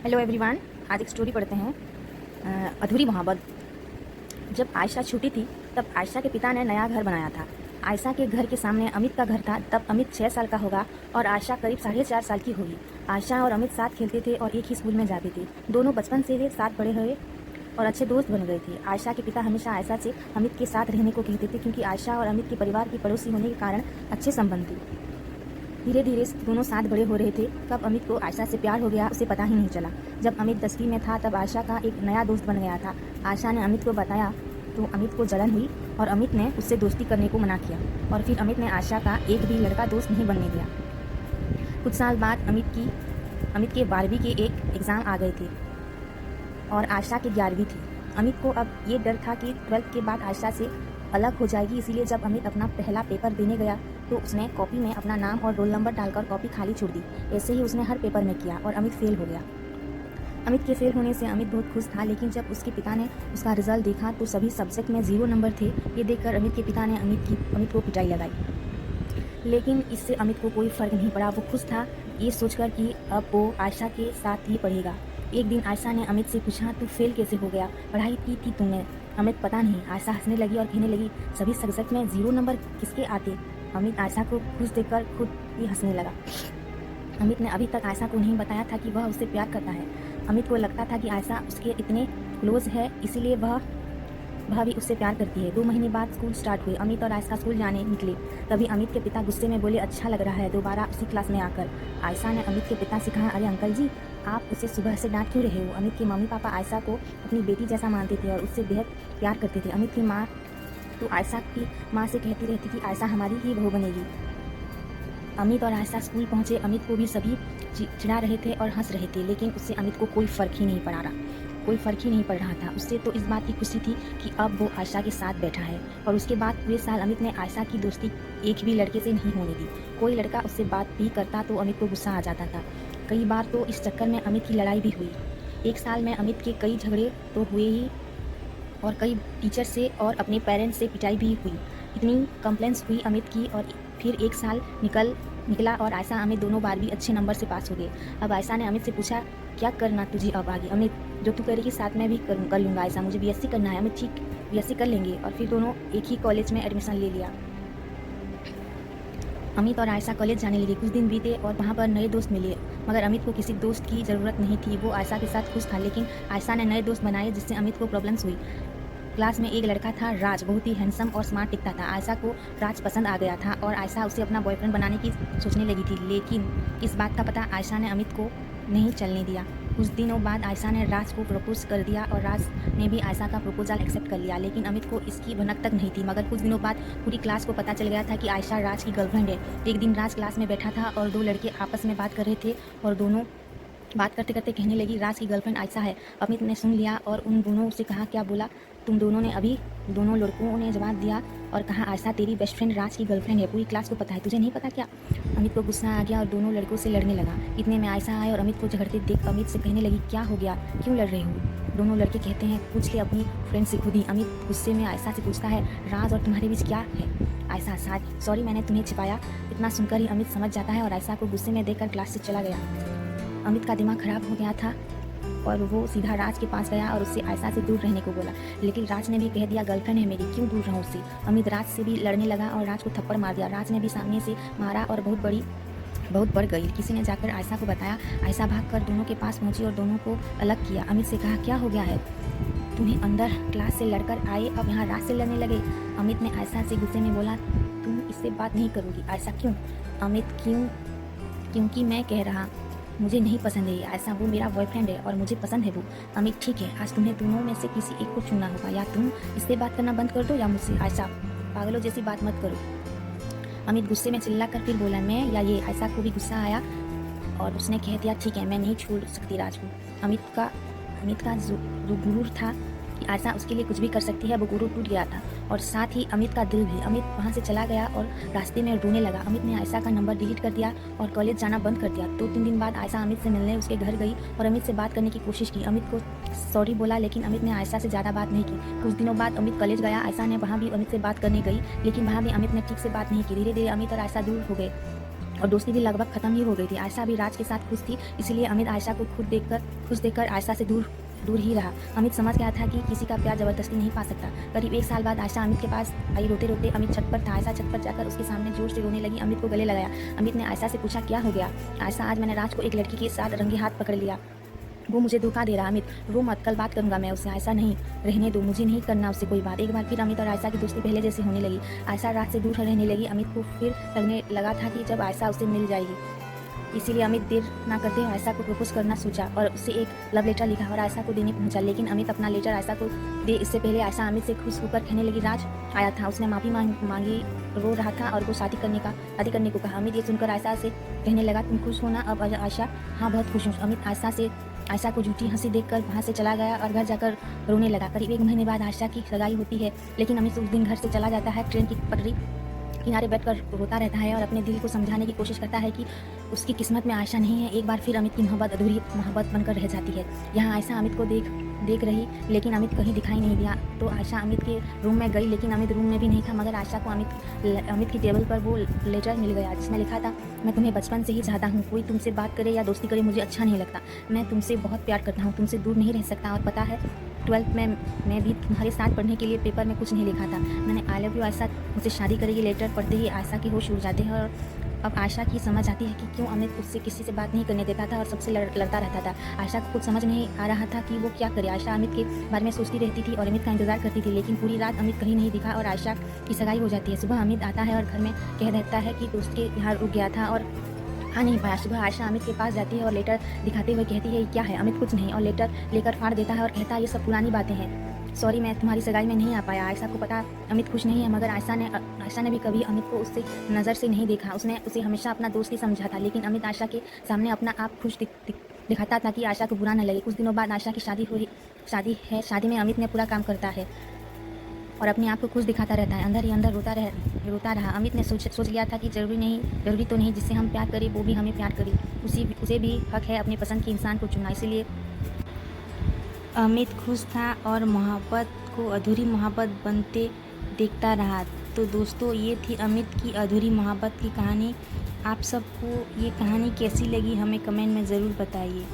Hello everyone. आज एक story पढ़ते हैं। अधूरी मोहब्बत। जब आयशा छोटी थी तब आयशा के पिता ने नया घर बनाया था। आयशा के घर के सामने अमित का घर था। तब अमित 6 साल का होगा और आयशा करीब 4.5 साल की होगी। आयशा और अमित साथ खेलते थे और एक ही स्कूल में जाते थे। दोनों बचपन से ही साथ बड़े हुए और अच्छे दोस्त बन गए थे। आयशा के पिता हमेशा आयशा से अमित के साथ रहने को कहते थे क्योंकि आयशा और अमित के परिवार की पड़ोसी होने के कारण अच्छे संबंध थे। धीरे धीरे दोनों साथ बड़े हो रहे थे। कब अमित को आयशा से प्यार हो गया उसे पता ही नहीं चला। जब अमित 10वीं में था तब आयशा का एक नया दोस्त बन गया था। आयशा ने अमित को बताया तो अमित को जलन हुई और अमित ने उससे दोस्ती करने को मना किया और फिर अमित ने आयशा का एक भी लड़का दोस्त नहीं बनने दिया। कुछ साल बाद अमित के 12वीं के एक एग्ज़ाम आ गए थे और आयशा की 11वीं थी। अमित को अब ये डर था कि 12th के बाद आयशा से अलग हो जाएगी। इसीलिए जब अमित अपना पहला पेपर देने गया तो उसने कॉपी में अपना नाम और रोल नंबर डालकर कॉपी खाली छोड़ दी। ऐसे ही उसने हर पेपर में किया और अमित फेल हो गया। अमित के फेल होने से अमित बहुत खुश था, लेकिन जब उसके पिता ने उसका रिजल्ट देखा तो सभी सब्जेक्ट में 0 नंबर थे। ये देखकर अमित के पिता ने अमित को पिटाई लगाई, लेकिन इससे अमित को कोई फ़र्क नहीं पड़ा। वो खुश था ये सोचकर कि अब वो आयशा के साथ ही पढ़ेगा। एक दिन आयशा ने अमित से पूछा, तू फेल कैसे हो गया, पढ़ाई की थी तुमने? अमित, पता नहीं। आयशा हंसने लगी और कहने लगी, सभी सब्जेक्ट में 0 नंबर किसके आते? अमित आयशा को खुश देखकर खुद ही हंसने लगा। अमित ने अभी तक आयशा को नहीं बताया था कि वह उससे प्यार करता है। अमित को लगता था कि आयशा उसके इतने क्लोज है, इसीलिए वह भी उससे प्यार करती है। 2 महीने बाद स्कूल स्टार्ट हुए। अमित और आयशा स्कूल जाने निकले। तभी अमित के पिता गुस्से में बोले, अच्छा लग रहा है दोबारा उसी क्लास में आकर। आयशा ने अमित के पिता से कहा, अरे अंकल जी, आप उसे सुबह से डांट क्यों रहे हो? अमित के मम्मी पापा आयशा को अपनी बेटी जैसा मानते थे और उससे बेहद प्यार करते थे। अमित की माँ तो आयशा की माँ से कहती रहती थी, आयशा हमारी ही बहू बनेगी। अमित और आयशा स्कूल पहुँचे। अमित को भी सभी चिढ़ा रहे थे और हंस रहे थे, लेकिन उससे अमित को कोई फ़र्क ही नहीं पड़ रहा था। उससे तो इस बात की खुशी थी कि अब वो आयशा के साथ बैठा है। और उसके बाद पूरे साल अमित ने आयशा की दोस्ती एक भी लड़के से नहीं होने दी। कोई लड़का उससे बात भी करता तो अमित को गुस्सा आ जाता था। कई बार तो इस चक्कर में अमित की लड़ाई भी हुई। एक साल में अमित के कई झगड़े तो हुए ही और कई टीचर से और अपने पेरेंट्स से पिटाई भी हुई। इतनी कंप्लेंट्स हुई अमित की। और फिर एक साल निकला और आयशा अमित दोनों बार भी अच्छे नंबर से पास हो गए। अब आयशा ने अमित से पूछा, क्या करना तुझे अब आगे? अमित, जो तू करेगी साथ में भी कर लूँगा आयशा, मुझे बीएससी करना है। अमित, ठीक, बीएससी कर लेंगे। और फिर दोनों एक ही कॉलेज में एडमिशन ले लिया। अमित और आयशा कॉलेज जाने लगे। कुछ दिन बीते और वहाँ पर नए दोस्त मिले, मगर अमित को किसी दोस्त की ज़रूरत नहीं थी। वो आयशा के साथ खुश था, लेकिन आयशा ने नए दोस्त बनाए जिससे अमित को प्रॉब्लम्स हुई। क्लास में एक लड़का था राज, बहुत ही हैंडसम और स्मार्ट दिखता था। आयशा को राज पसंद आ गया था और आयशा उसे अपना बॉयफ्रेंड बनाने की सोचने लगी थी, लेकिन इस बात का पता आयशा ने अमित को नहीं चलने दिया। कुछ दिनों बाद आयशा ने राज को प्रपोज कर दिया और राज ने भी आयशा का प्रपोजल एक्सेप्ट कर लिया, लेकिन अमित को इसकी भनक तक नहीं थी। मगर कुछ दिनों बाद पूरी क्लास को पता चल गया था कि आयशा राज की गर्लफ्रेंड है। एक दिन राज क्लास में बैठा था और 2 लड़के आपस में बात कर रहे थे और दोनों बात करते करते कहने लगी, राज की गर्लफ्रेंड आयशा है। अमित ने सुन लिया और उन दोनों से कहा, क्या बोला तुम दोनों ने अभी? दोनों लड़कों ने जवाब दिया और कहा, आयशा तेरी बेस्ट फ्रेंड राज की गर्लफ्रेंड है, पूरी क्लास को पता है, तुझे नहीं पता क्या? अमित को गुस्सा आ गया और दोनों लड़कों से लड़ने लगा। इतने में आयशा आए और अमित को झगड़ते देख अमित से कहने लगी, क्या हो गया, क्यों लड़ रहे हो? दोनों लड़के कहते हैं, पूछ ले अपनी फ्रेंड से खुद ही। अमित गुस्से में आयशा से पूछता है, राज और तुम्हारे बीच क्या है? आयशा, सॉरी मैंने तुम्हें छिपाया। इतना सुनकर ही अमित समझ जाता है और आयशा को गुस्से में देखकर क्लास से चला गया। अमित का दिमाग खराब हो गया था और वो सीधा राज के पास गया और उससे आयशा से दूर रहने को बोला, लेकिन राज ने भी कह दिया, गर्लफ्रेंड है मेरी, क्यों दूर रहूं उससे? अमित राज से भी लड़ने लगा और राज को थप्पड़ मार दिया। राज ने भी सामने से मारा और बहुत बढ़ गई। किसी ने जाकर आयशा को बताया। आयशा भागकर दोनों के पास पहुंची और दोनों को अलग किया। अमित से कहा, क्या हो गया है तुम्हें? अंदर क्लास से लड़कर आए, अब यहाँ राज से लड़ने लगे। अमित ने आयशा से गुस्से में बोला, तुम इससे बात नहीं करोगी? आयशा, क्यों? अमित, क्योंकि मैं कह रहा, मुझे नहीं पसंद है ये आयशा, वो मेरा बॉयफ्रेंड है और मुझे पसंद है वो। अमित, ठीक है, आज तुम्हें दोनों में से किसी एक को चुनना होगा, या तुम इससे बात करना बंद कर दो या मुझसे। आयशा, पागलों जैसी बात मत करो। अमित गुस्से में चिल्लाकर फिर बोला, मैं या ये? आयशा को भी गुस्सा आया और उसने कह दिया, ठीक है, मैं नहीं छोड़ सकती राज को। अमित का जो गुरूर था कि आयशा उसके लिए कुछ भी कर सकती है, वो गुरूर टूट गया था और साथ ही अमित का दिल भी। अमित वहाँ से चला गया और रास्ते में रोने लगा। अमित ने आयशा का नंबर डिलीट कर दिया और कॉलेज जाना बंद कर दिया। 2-3 दिन बाद आयशा अमित से मिलने उसके घर गई और अमित से बात करने की कोशिश की। अमित को सॉरी बोला, लेकिन अमित ने आयशा से ज़्यादा बात नहीं की। कुछ दिनों बाद अमित कॉलेज गया। आयशा ने वहाँ भी अमित से बात करने गई, लेकिन वहाँ भी अमित ने ठीक से बात नहीं की। धीरे धीरे अमित और आयशा दूर हो गए। और दोस्ती भी लगभग ख़त्म ही हो गई थी। आयशा भी राज के साथ खुश थी, इसीलिए अमित आयशा को खुश देखकर आयशा से दूर ही रहा। अमित समझ गया था कि किसी का प्यार ज़बरदस्ती नहीं पा सकता। करीब 1 साल बाद आयशा अमित के पास आई। रोते रोते अमित छत पर था। आयशा छत पर जाकर उसके सामने जोर से रोने लगी। अमित को गले लगाया। अमित ने आयशा से पूछा, क्या हो गया? आयशा, आज मैंने राज को एक लड़की के साथ रंगे हाथ पकड़ लिया। वो मुझे धोखा दे रहा। अमित, रो मत, कल बात करूंगा मैं उससे। आयशा, नहीं, रहने दो, मुझे नहीं करना उससे कोई बात। एक बार फिर अमित और आयशा की दोस्ती पहले जैसी होने लगी। आयशा राज से दूर रहने लगी। अमित को फिर लगने लगा था कि जब आयशा उससे मिल जाएगी, इसीलिए अमित देर ना करते हुए आयशा को प्रपोज करना सोचा और उससे एक लव लेटर लिखा और आयशा को देने पहुंचा। लेकिन अमित अपना लेटर आयशा को दे इससे पहले आयशा अमित से खुश होकर कहने लगी, राज आया था, उसने माफ़ी मांगी, रो रहा था और वो शादी करने को कहा। अमित ये सुनकर आयशा से कहने लगा, तुम खुश हो ना? अब आयशा, हाँ बहुत खुश हूँ। अमित आयशा को झूठी हंसी देखकर वहाँ से चला गया और घर जाकर रोने लगा। करीब 1 महीने बाद आयशा की सगाई होती है, लेकिन अमित उस दिन घर से चला जाता है। ट्रेन की पटरी किनारे बैठकर रोता रहता है और अपने दिल को समझाने की कोशिश करता है कि उसकी किस्मत में आयशा नहीं है। एक बार फिर अमित की मोहब्बत अधूरी मोहब्बत बनकर रह जाती है। यहाँ आयशा अमित को देख रही, लेकिन अमित कहीं दिखाई नहीं दिया। तो आयशा अमित के रूम में गई, लेकिन अमित रूम में भी नहीं था। मगर आयशा को अमित की टेबल पर वो लेटर मिल गया जिसमें लिखा था, मैं तुम्हें बचपन से ही चाहता हूँ। कोई तुमसे बात करे या दोस्ती करे मुझे अच्छा नहीं लगता। मैं तुमसे बहुत प्यार करता हूँ, तुमसे दूर नहीं रह सकता। और पता है 12th में मैं भी तुम्हारे साथ पढ़ने के लिए पेपर में कुछ नहीं लिखा था। मैंने आई लव यू आयशा, मुझसे शादी करेगी। लेटर पढ़ते ही आयशा के होश उड़ जाते हैं और अब आयशा की समझ आती है कि क्यों अमित उससे किसी से बात नहीं करने देता था और सबसे लड़ता रहता था। आयशा को कुछ समझ नहीं आ रहा था कि वो क्या करे। आयशा अमित के बारे में सोचती रहती थी और अमित का इंतजार करती थी, लेकिन पूरी रात अमित कहीं नहीं दिखा और आयशा की सगाई हो जाती है। सुबह अमित आता है और घर में कह देता है कि दोस्त के यहाँ रुक गया था और आ नहीं पाया। सुबह आयशा अमित के पास जाती है और लेटर दिखाते हुए कहती है, क्या है? अमित कुछ नहीं, और लेटर लेकर फाड़ देता है और कहता है, ये सब पुरानी बातें हैं, सॉरी मैं तुम्हारी सगाई में नहीं आ पाया। आयशा को पता अमित खुश नहीं है, मगर आयशा ने भी कभी अमित को उससे नज़र से नहीं देखा। उसने उसे हमेशा अपना दोस्त ही समझा था, लेकिन अमित आयशा के सामने अपना आप खुश दिखाता था कि आयशा को बुरा न लगे। कुछ दिनों बाद आयशा की शादी में अमित ने पूरा काम करता है और अपने आप को खुश दिखाता रहता है। अंदर ही अंदर रोता रहा। अमित ने सोच लिया था कि जरूरी तो नहीं जिससे हम प्यार करें वो भी हमें प्यार करे। उसे भी हक है अपनी पसंद के इंसान को चुनना। इसलिए अमित खुश था और मोहब्बत को अधूरी मोहब्बत बनते देखता रहा। तो दोस्तों, ये थी अमित की अधूरी मोहब्बत की कहानी। आप सबको ये कहानी कैसी लगी हमें कमेंट में ज़रूर बताइए।